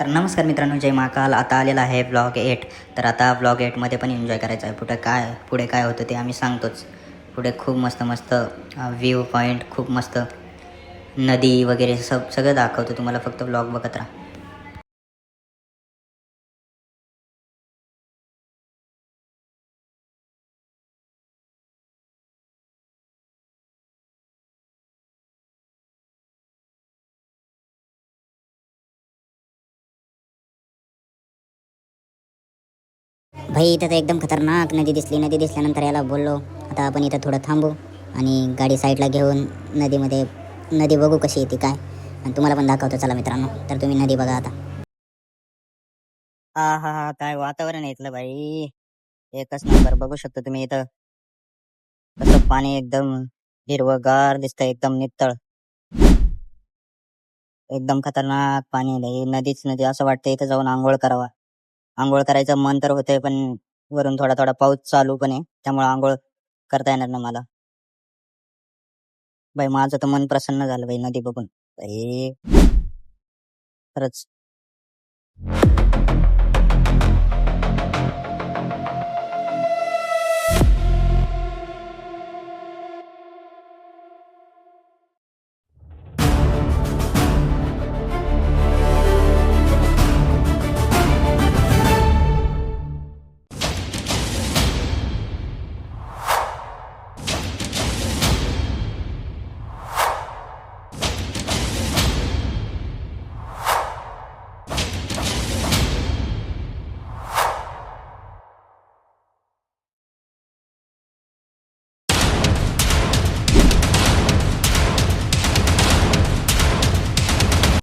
तर नमस्कार मित्रांनो, जय महाकाल. आता आलेला आहे ब्लॉग 8. तर आता ब्लॉग 8मध्ये पण एन्जॉय करायचा आहे. पुढे काय होतं ते आम्ही सांगतोच. पुढे खूप मस्त मस्त व्ह्यू पॉईंट, खूप मस्त नदी वगैरे सगळं दाखवतो तुम्हाला. फक्त ब्लॉग बघत राहा. भाई इथं तर एकदम खतरनाक नदी दिसल्यानंतर याला बोललो आता आपण इथं थोडं थांबू आणि गाडी साईडला घेऊन नदी बघू कशी येते काय, आणि तुम्हाला पण दाखवतो चला मित्रांनो. तर तुम्ही नदी बघा आता. हा हा हा, काय वातावरण आहे इथलं भाई. एकच नंबर. बघू शकता तुम्ही इथं कसं पाणी एकदम हिरवगार दिसतंय, एकदम नितळ, एकदम खतरनाक पाणी आहे भाई. नदीच नदी, असं वाटतं इथं जाऊन आंघोळ करावा. आंघोळ करायचं मन तर होतंय, पण वरून थोडा थोडा पाऊस चालू पण आहे, त्यामुळे आंघोळ करता येणार ना मला. बाई माझं तर मन प्रसन्न झालं बाई नदी बघून. बाई खरंच.